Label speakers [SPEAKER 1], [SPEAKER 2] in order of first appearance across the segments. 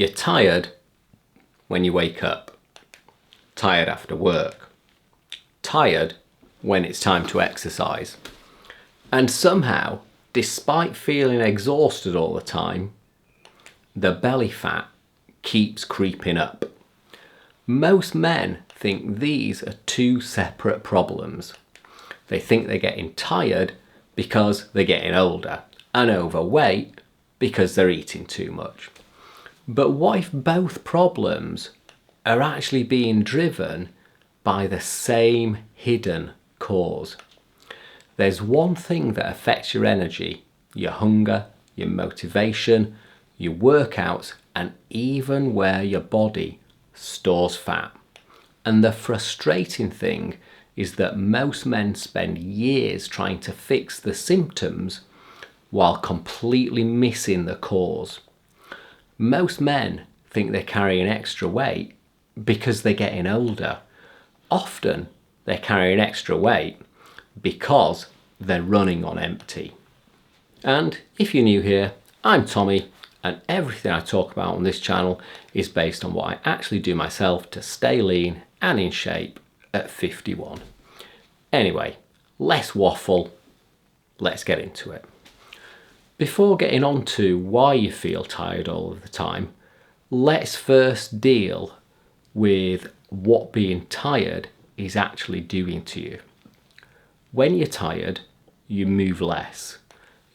[SPEAKER 1] You're tired when you wake up, tired after work, tired when it's time to exercise. And somehow, despite feeling exhausted all the time, the belly fat keeps creeping up. Most men think these are two separate problems. They think they're getting tired because they're getting older, and overweight because they're eating too much. But what if both problems are actually being driven by the same hidden cause? There's one thing that affects your energy, your hunger, your motivation, your workouts, and even where your body stores fat. And the frustrating thing is that most men spend years trying to fix the symptoms while completely missing the cause. Most men think they're carrying extra weight because they're getting older. Often they're carrying extra weight because they're running on empty. And if you're new here, I'm Tommy, and everything I talk about on this channel is based on what I actually do myself to stay lean and in shape at 51. Anyway, less waffle, let's get into it. Before getting on to why you feel tired all of the time, let's first deal with what being tired is actually doing to you. When you're tired, you move less.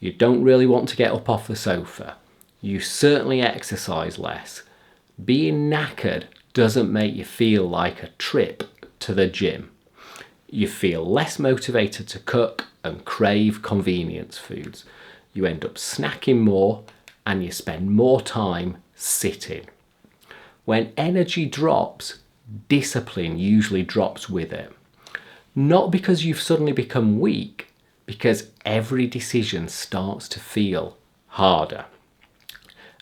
[SPEAKER 1] You don't really want to get up off the sofa. You certainly exercise less. Being knackered doesn't make you feel like a trip to the gym. You feel less motivated to cook and crave convenience foods. You end up snacking more and you spend more time sitting. When energy drops, discipline usually drops with it. Not because you've suddenly become weak, because every decision starts to feel harder.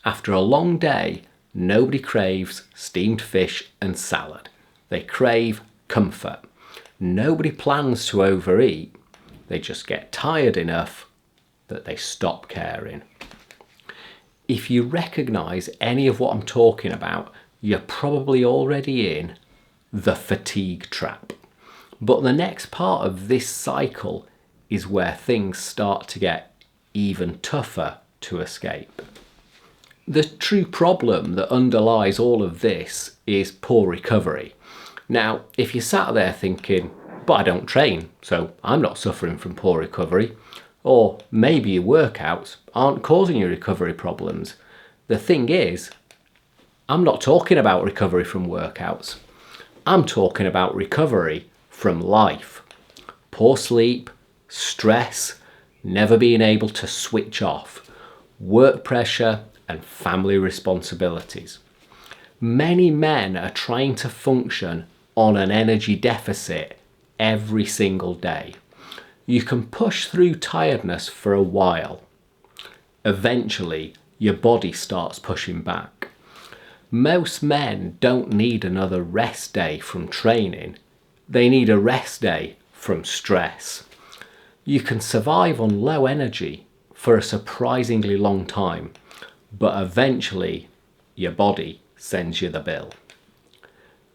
[SPEAKER 1] After a long day, nobody craves steamed fish and salad. They crave comfort. Nobody plans to overeat. They just get tired enough that they stop caring. If you recognize any of what I'm talking about, you're probably already in the fatigue trap. But the next part of this cycle is where things start to get even tougher to escape. The true problem that underlies all of this is poor recovery. Now, if you sat there thinking, but I don't train, so I'm not suffering from poor recovery, or maybe your workouts aren't causing you recovery problems. The thing is, I'm not talking about recovery from workouts. I'm talking about recovery from life. Poor sleep, stress, never being able to switch off, work pressure, and family responsibilities. Many men are trying to function on an energy deficit every single day. You can push through tiredness for a while. Eventually, your body starts pushing back. Most men don't need another rest day from training. They need a rest day from stress. You can survive on low energy for a surprisingly long time, but eventually your body sends you the bill.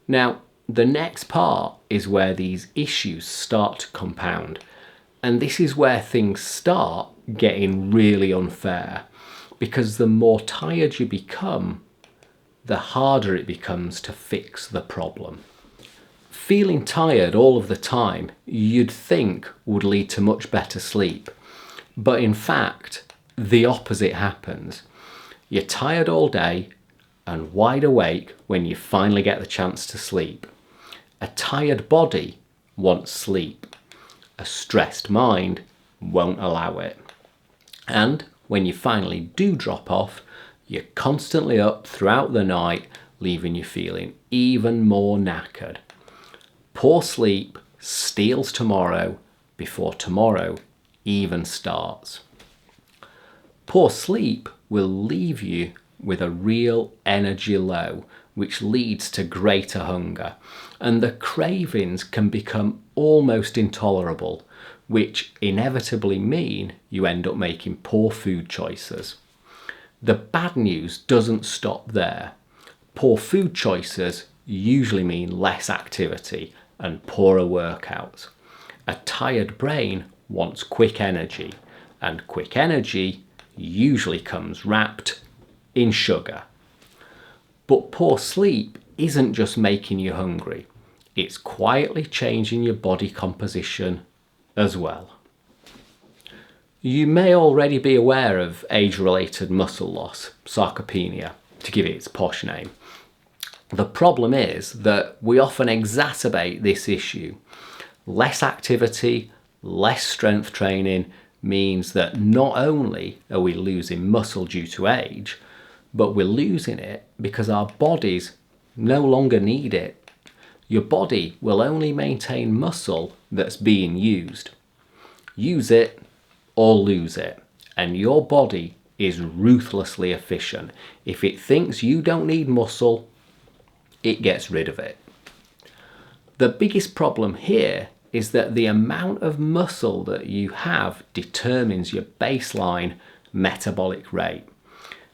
[SPEAKER 1] Now, the next part is where these issues start to compound. And this is where things start getting really unfair, because the more tired you become, the harder it becomes to fix the problem. Feeling tired all of the time, you'd think would lead to much better sleep. But in fact, the opposite happens. You're tired all day and wide awake when you finally get the chance to sleep. A tired body wants sleep. A stressed mind won't allow it. And when you finally do drop off, you're constantly up throughout the night, leaving you feeling even more knackered. Poor sleep steals tomorrow before tomorrow even starts. Poor sleep will leave you with a real energy low, which leads to greater hunger, and the cravings can become almost intolerable, which inevitably mean you end up making poor food choices. The bad news doesn't stop there. Poor food choices usually mean less activity and poorer workouts. A tired brain wants quick energy, and quick energy usually comes wrapped in sugar. But poor sleep isn't just making you hungry, it's quietly changing your body composition as well. You may already be aware of age-related muscle loss, sarcopenia, to give it its posh name. The problem is that we often exacerbate this issue. Less activity, less strength training means that not only are we losing muscle due to age, but we're losing it because our bodies no longer need it. Your body will only maintain muscle that's being used. Use it or lose it, and your body is ruthlessly efficient. If it thinks you don't need muscle, it gets rid of it. The biggest problem here is that the amount of muscle that you have determines your baseline metabolic rate,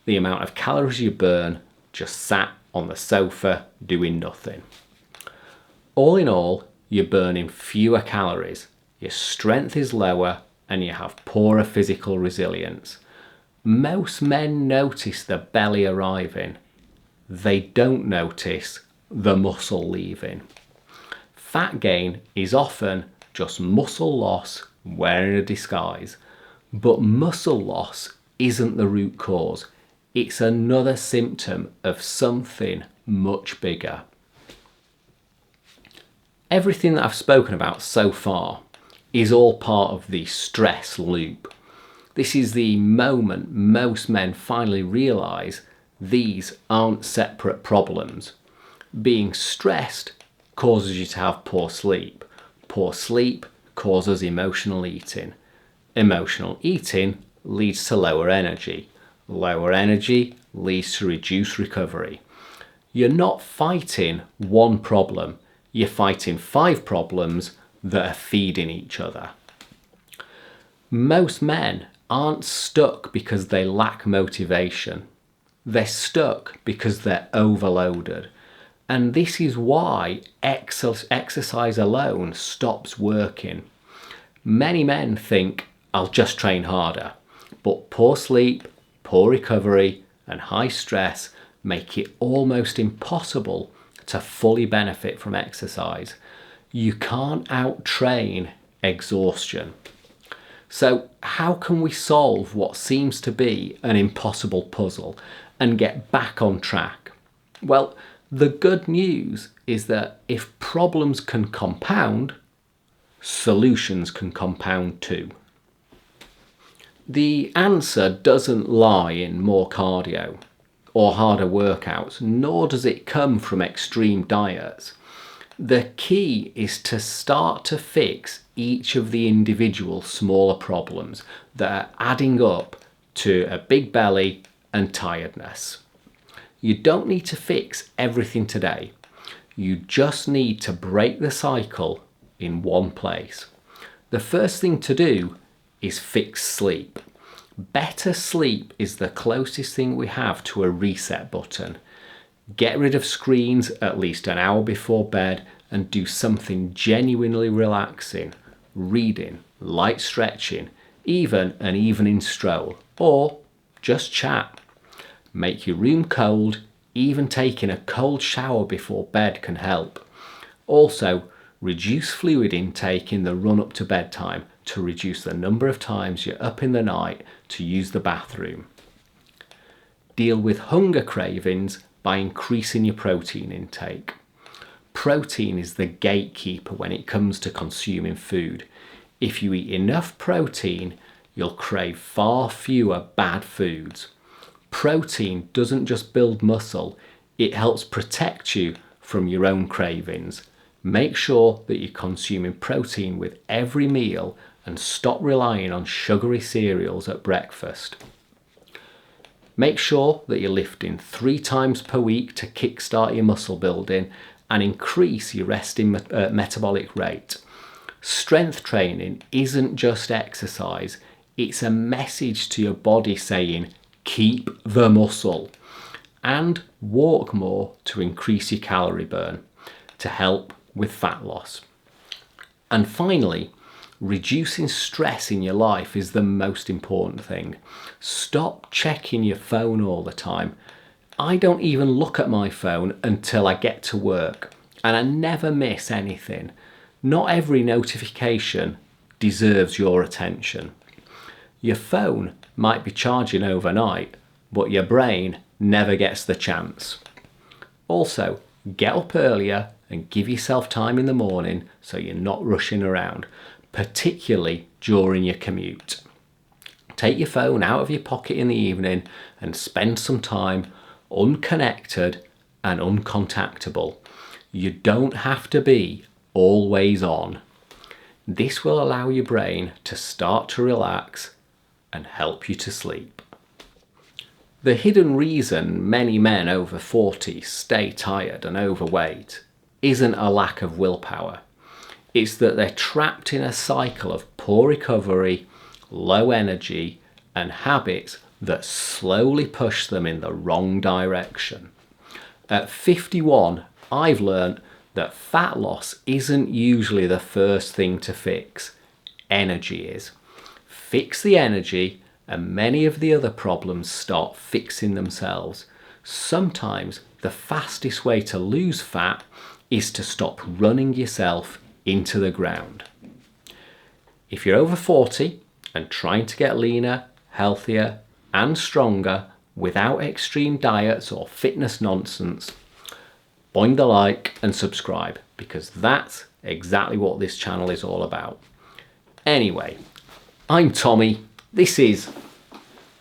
[SPEAKER 1] the amount of calories you burn just sat on the sofa doing nothing. All in all, you're burning fewer calories, your strength is lower, and you have poorer physical resilience. Most men notice the belly arriving. They don't notice the muscle leaving. Fat gain is often just muscle loss wearing a disguise, but muscle loss isn't the root cause. It's another symptom of something much bigger. Everything that I've spoken about so far is all part of the stress loop. This is the moment most men finally realise these aren't separate problems. Being stressed causes you to have poor sleep. Poor sleep causes emotional eating. Emotional eating leads to lower energy. Lower energy leads to reduced recovery. You're not fighting one problem, you're fighting 5 problems that are feeding each other. Most men aren't stuck because they lack motivation. They're stuck because they're overloaded. And this is why exercise alone stops working. Many men think, I'll just train harder, but poor sleep, poor recovery, and high stress make it almost impossible to fully benefit from exercise. You can't out-train exhaustion. So how can we solve what seems to be an impossible puzzle and get back on track? Well, the good news is that if problems can compound, solutions can compound too. The answer doesn't lie in more cardio or harder workouts, nor does it come from extreme diets. The key is to start to fix each of the individual smaller problems that are adding up to a big belly and tiredness. You don't need to fix everything today. You just need to break the cycle in one place. The first thing to do is fix sleep. Better sleep is the closest thing we have to a reset button. Get rid of screens at least an hour before bed and do something genuinely relaxing. Reading, light stretching, even an evening stroll, or just chat. Make your room cold, even taking a cold shower before bed can help. Also, reduce fluid intake in the run up to bedtime to reduce the number of times you're up in the night to use the bathroom. Deal with hunger cravings by increasing your protein intake. Protein is the gatekeeper when it comes to consuming food. If you eat enough protein, you'll crave far fewer bad foods. Protein doesn't just build muscle, it helps protect you from your own cravings. Make sure that you're consuming protein with every meal and stop relying on sugary cereals at breakfast. Make sure that you're lifting 3 times per week to kickstart your muscle building and increase your resting metabolic rate. Strength training isn't just exercise, it's a message to your body saying, keep the muscle. and walk more to increase your calorie burn to help with fat loss. And finally, reducing stress in your life is the most important thing. Stop checking your phone all the time. I don't even look at my phone until I get to work, and I never miss anything. Not every notification deserves your attention. Your phone might be charging overnight, but your brain never gets the chance. Also, get up earlier and give yourself time in the morning so you're not rushing around, particularly during your commute. Take your phone out of your pocket in the evening and spend some time unconnected and uncontactable. You don't have to be always on. This will allow your brain to start to relax and help you to sleep. The hidden reason many men over 40 stay tired and overweight isn't a lack of willpower. It's that they're trapped in a cycle of poor recovery, low energy, and habits that slowly push them in the wrong direction. At 51, I've learned that fat loss isn't usually the first thing to fix. Energy is. Fix the energy and many of the other problems start fixing themselves. Sometimes the fastest way to lose fat is to stop running yourself into the ground. If you're over 40 and trying to get leaner, healthier, and stronger without extreme diets or fitness nonsense, boing the like and subscribe, because that's exactly what this channel is all about. Anyway, I'm Tommy, this is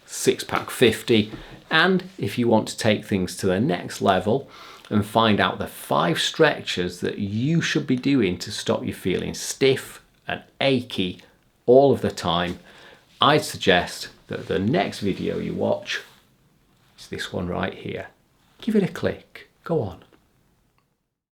[SPEAKER 1] Six Pack 50, and if you want to take things to the next level and find out the 5 stretches that you should be doing to stop you feeling stiff and achy all of the time, I'd suggest that the next video you watch is this one right here. Give it a click. Go on.